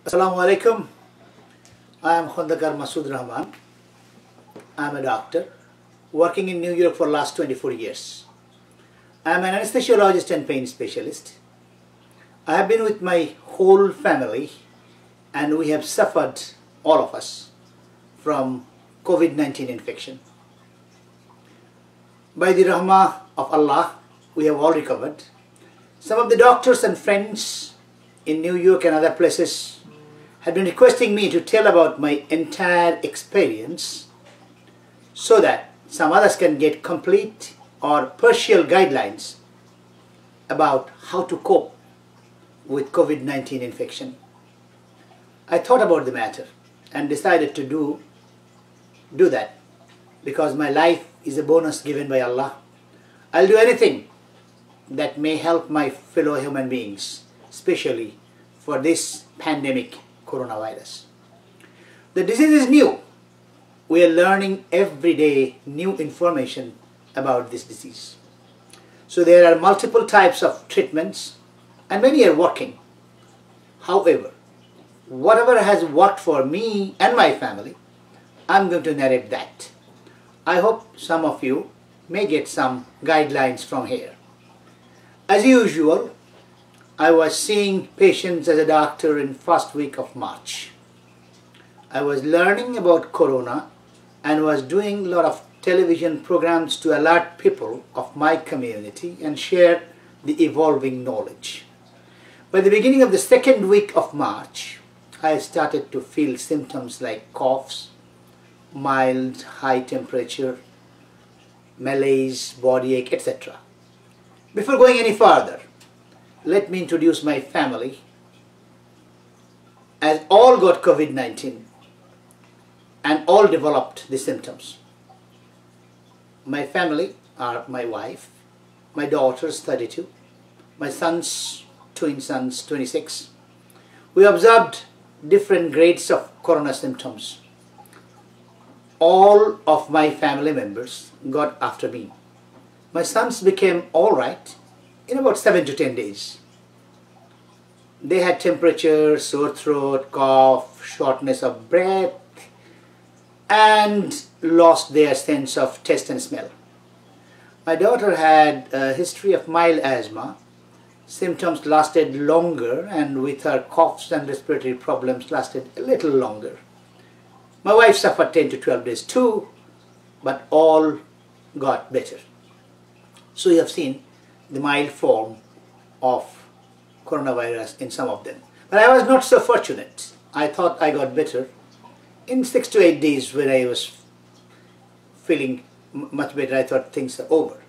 Assalamu alaikum. I am Khondakar Masood Rahman. I am a doctor working in New York for the last 24 years. I am an anesthesiologist and pain specialist. I have been with my whole family and we have suffered, all of us, from Covid-19 infection. By the rahmah of Allah, we have all recovered. Some of the doctors and friends in New York and other places had been requesting me to tell about my entire experience so that some others can get complete or partial guidelines about how to cope with Covid-19 infection. I thought about the matter and decided to do that because my life is a bonus given by Allah. I'll do anything that may help my fellow human beings, especially for this pandemic coronavirus. The disease is new. We are learning every day new information about this disease. So there are multiple types of treatments and many are working. However, whatever has worked for me and my family, I'm going to narrate that. I hope some of you may get some guidelines from here. As usual, I was seeing patients as a doctor in first week of March. I was learning about corona and was doing a lot of television programs to alert people of my community and share the evolving knowledge. By the beginning of the second week of March, I started to feel symptoms like coughs, mild high temperature, malaise, body ache, etc. Before going any further, let me introduce my family, as all got Covid-19 and all developed the symptoms. My family are my wife, my daughters 32, my sons, twin sons 26. We observed different grades of corona symptoms. All of my family members got after me. My sons became all right in about 7 to 10 days. They had temperature, sore throat, cough, shortness of breath, and lost their sense of taste and smell. My daughter had a history of mild asthma. Symptoms lasted longer, and with her coughs and respiratory problems lasted a little longer. My wife suffered 10 to 12 days too, but all got better. So you have seen the mild form of coronavirus in some of them. But I was not so fortunate. I thought I got better in 6 to 8 days. When I was feeling much better, I thought things are over.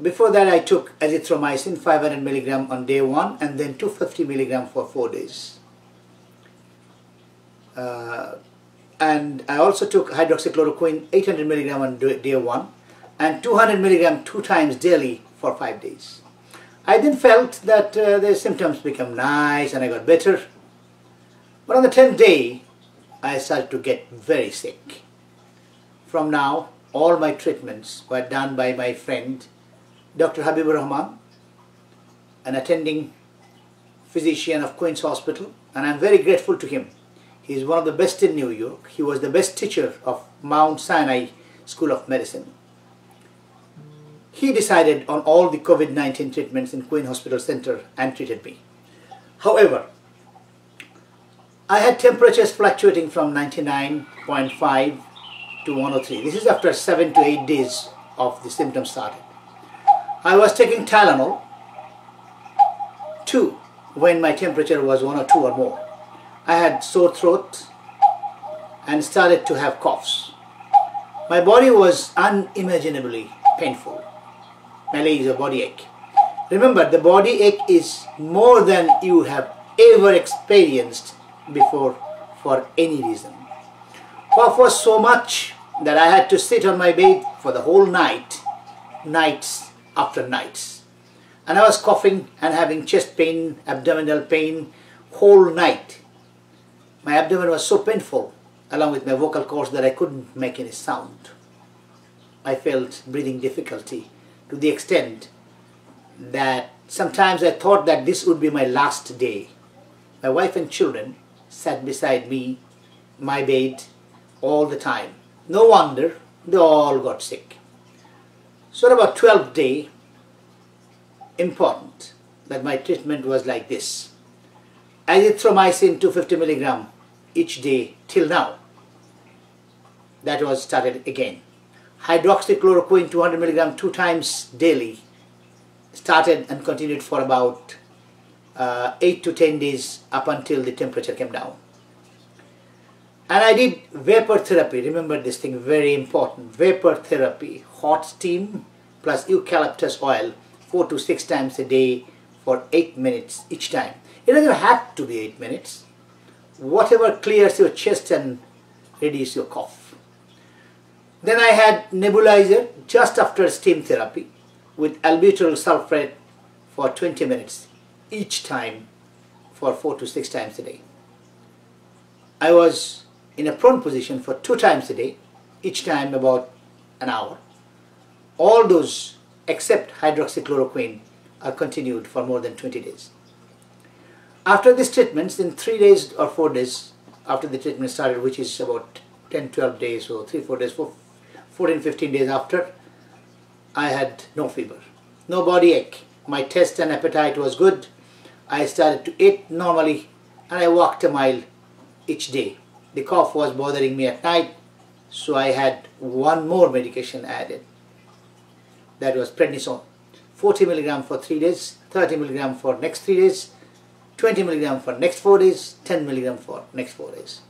Before that, I took azithromycin 500 milligram on day 1 and then 250 milligram for 4 days. And I also took hydroxychloroquine 800 milligram on day 1 and 200 milligram 2 times daily for 5 days. I then felt that the symptoms became nice and I got better. But on the 10th day, I started to get very sick. From now, all my treatments were done by my friend, Dr. Habibur Rahman, an attending physician of Queen's Hospital, and I'm very grateful to him. He is one of the best in New York. He was the best teacher of Mount Sinai School of Medicine. He decided on all the Covid-19 treatments in Queen Hospital Center and treated me. However, I had temperatures fluctuating from 99.5 to 103. This is after 7 to 8 days of the symptoms started. I was taking Tylenol too when my temperature was 102 or more. I had sore throat and started to have coughs. My body was unimaginably painful. Malaise or body ache. Remember, the body ache is more than you have ever experienced before for any reason. Cough was so much that I had to sit on my bed for the whole night, nights after nights. And I was coughing and having chest pain, abdominal pain, whole night. My abdomen was so painful, along with my vocal cords, that I couldn't make any sound. I felt breathing difficulty to the extent that sometimes I thought that this would be my last day. my wife and children sat beside me, my bed, all the time. No wonder they all got sick. So about 12th day, important that my treatment was like this. Azithromycin 250 milligram each day till now. That was started again. Hydroxychloroquine 200 milligram 2 times daily. Started and continued for about 8 to 10 days up until the temperature came down. And I did vapor therapy. Remember this thing, very important. Vapor therapy, hot steam plus eucalyptus oil 4 to 6 times a day for 8 minutes each time. It doesn't have to be 8 minutes. Whatever clears your chest and reduces your cough. Then I had nebulizer just after steam therapy with albuterol sulfate for 20 minutes each time for 4 to 6 times a day. I was in a prone position for 2 times a day, each time about an hour. All those except hydroxychloroquine are continued for more than 20 days. After these treatments, in 3 days or 4 days after the treatment started, which is about 10-12 days or 3-4 days, 14-15 days after, I had no fever, no body ache. My taste and appetite was good. I started to eat normally and I walked a mile each day. The cough was bothering me at night, so I had one more medication added. That was prednisone. 40 milligram for 3 days, 30 milligram for next 3 days, 20 milligram for next 4 days, 10 milligram for next 4 days.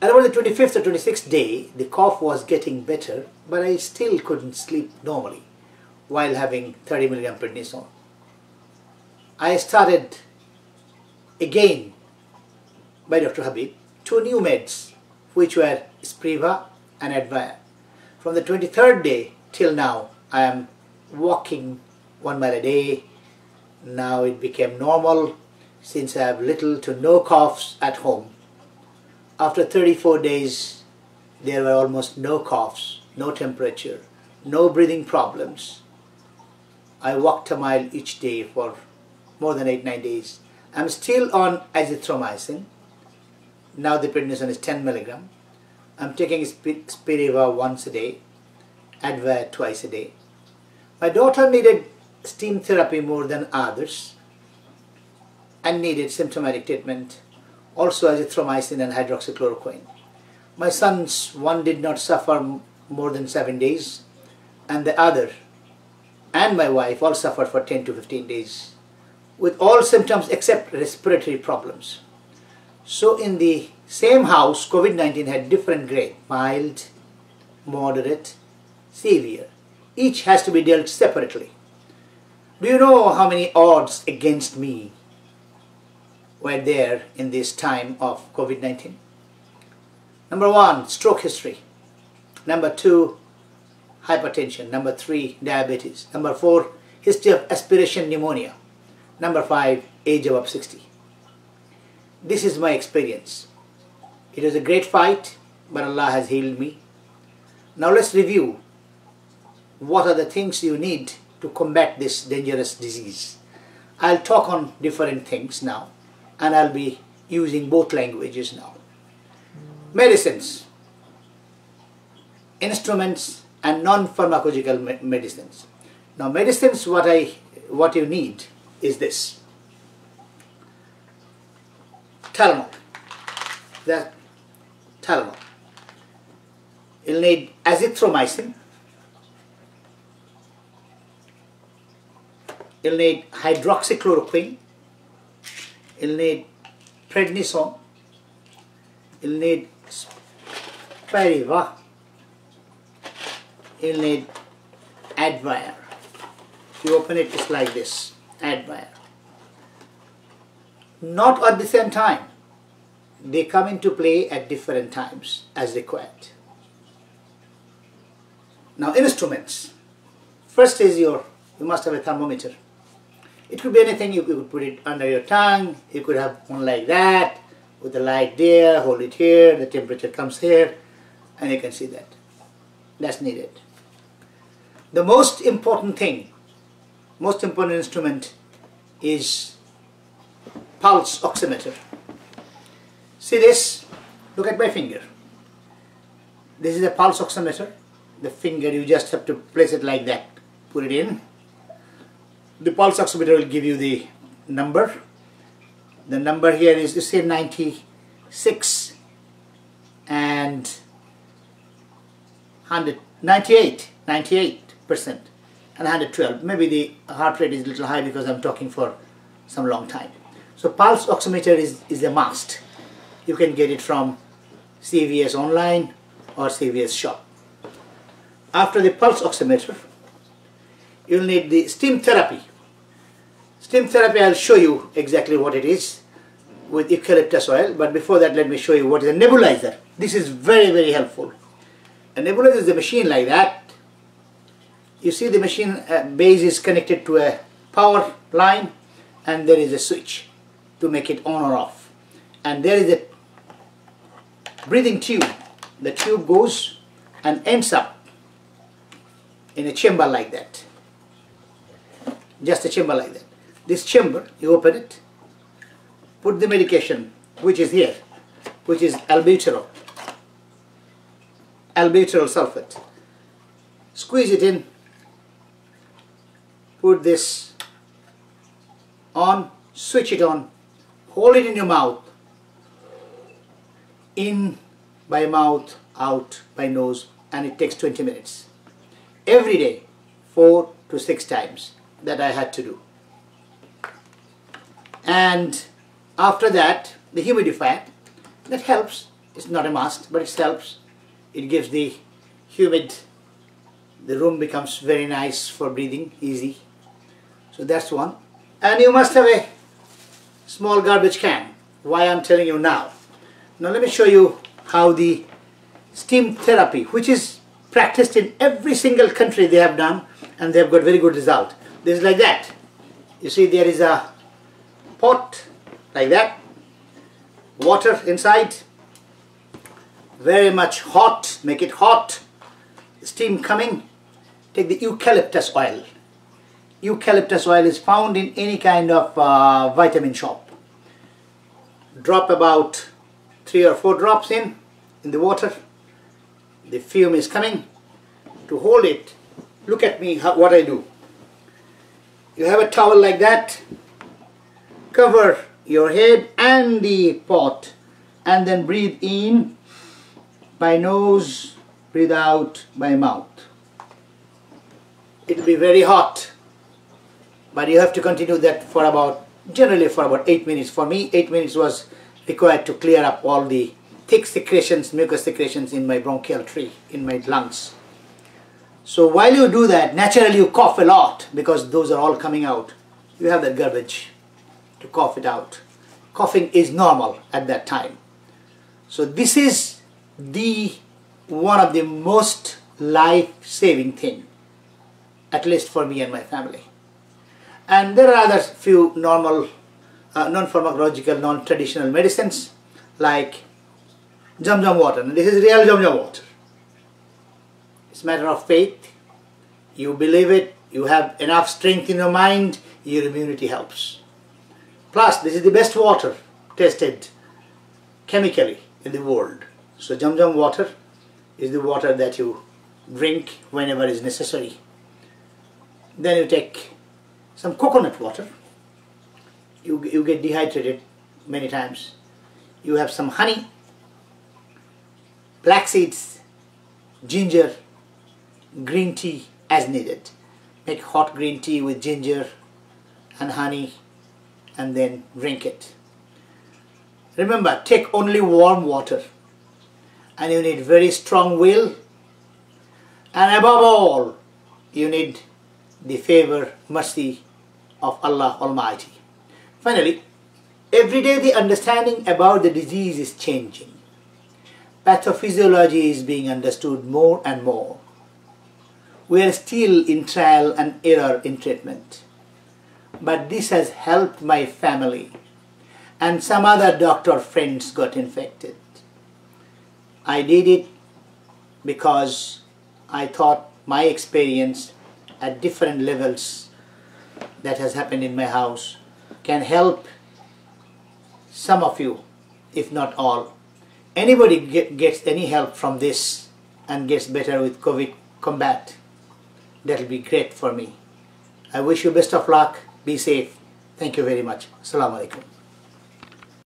At about the 25th or 26th day, the cough was getting better, but I still couldn't sleep normally while having 30 milligram prednisone. I started again by Dr. Habib 2 new meds, which were Spriva and Advire. From the 23rd day till now, I am walking 1 mile a day. Now it became normal since I have little to no coughs at home. After 34 days, there were almost no coughs, no temperature, no breathing problems. I walked a mile each day for more than 8-9 days. I'm still on azithromycin. Now the prednisone is 10 milligram. I'm taking Spiriva once a day, Advare twice a day. My daughter needed steam therapy more than others and needed symptomatic treatment, also azithromycin and hydroxychloroquine. My sons, one did not suffer more than 7 days, and the other and my wife all suffered for 10 to 15 days with all symptoms except respiratory problems. So in the same house, COVID-19 had different grade, mild, moderate, severe. Each has to be dealt separately. Do you know how many odds against me were there in this time of COVID-19? Number 1, stroke history. Number 2, hypertension. Number 3, diabetes. Number 4, history of aspiration pneumonia. Number 5, age above 60. This is my experience. It was a great fight, but Allah has healed me. Now let's review what are the things you need to combat this dangerous disease. I'll talk on different things now, and I'll be using both languages now. Medicines, instruments and non-pharmacological medicines. Now medicines, what you need is this. Tylenol. That Tylenol. You'll need azithromycin. You'll need hydroxychloroquine. You'll need prednisone. You'll need Spiriva. You'll need Advire. If you open it, it's like this, Advire. Not at the same time. They come into play at different times as required. Now instruments. First is you must have a thermometer. It could be anything. You could put it under your tongue. You could have one like that with the light there, hold it here, the temperature comes here, and you can see that. That's needed. The most important thing, most important instrument is pulse oximeter. See this? Look at my finger. This is a pulse oximeter. The finger, you just have to place it like that. Put it in. The pulse oximeter will give you the number. The number here is, you say, 96 and 98% and 112. Maybe the heart rate is a little high because I'm talking for some long time. So pulse oximeter is a must. You can get it from CVS online or CVS shop. After the pulse oximeter, you'll need the steam therapy. Steam therapy, I'll show you exactly what it is with eucalyptus oil, but before that let me show you what is a nebulizer. This is very, very helpful. A nebulizer is a machine like that. You see the machine base is connected to a power line and there is a switch to make it on or off. And there is a breathing tube. The tube goes and ends up in a chamber like that. Just a chamber like that. This chamber, you open it, put the medication, which is here, which is albuterol sulfate. Squeeze it in, put this on, switch it on, hold it in your mouth, in by mouth, out by nose, and it takes 20 minutes. Every day, 4 to 6 times that I had to do. And after that, the humidifier, that helps. It's not a must, but it helps. It gives the humid, the room becomes very nice for breathing, easy. So that's one. And you must have a small garbage can. Why I'm telling you now. Now let me show you how the steam therapy, which is practiced in every single country they have done, and they have got very good result. This is like that. You see there is a pot like that, water inside, very much hot, make it hot, steam coming. Take the eucalyptus oil. Eucalyptus oil is found in any kind of vitamin shop. Drop about 3 or 4 drops in the water. The fume is coming. To hold it, look at me, what I do. You have a towel like that, cover your head and the pot, and then breathe in by nose, breathe out by mouth. It will be very hot, but you have to continue that for about, generally for about 8 minutes. For me, 8 minutes was required to clear up all the thick secretions, mucus secretions in my bronchial tree, in my lungs. So while you do that, naturally you cough a lot because those are all coming out. You have that garbage to cough it out. Coughing is normal at that time. So this is one of the most life-saving thing, at least for me and my family. And there are other few normal, non-pharmacological, non-traditional medicines like Jam water. And this is real Jam water. It's a matter of faith. You believe it, you have enough strength in your mind, your immunity helps. Plus, this is the best water tested chemically in the world. So Jam water is the water that you drink whenever is necessary. Then you take some coconut water. You get dehydrated many times. You have some honey, black seeds, ginger, green tea as needed. Make hot green tea with ginger and honey and then drink it. Remember, take only warm water, and you need very strong will, and above all you need the favor, mercy of Allah Almighty. Finally, every day the understanding about the disease is changing. Pathophysiology is being understood more and more. We are still in trial and error in treatment. But this has helped my family, and some other doctor friends got infected. I did it because I thought my experience at different levels that has happened in my house can help some of you, if not all, anybody gets any help from this and gets better with COVID combat, that'll be great for me. I wish you best of luck. Be safe. Thank you very much. Assalamu alaikum.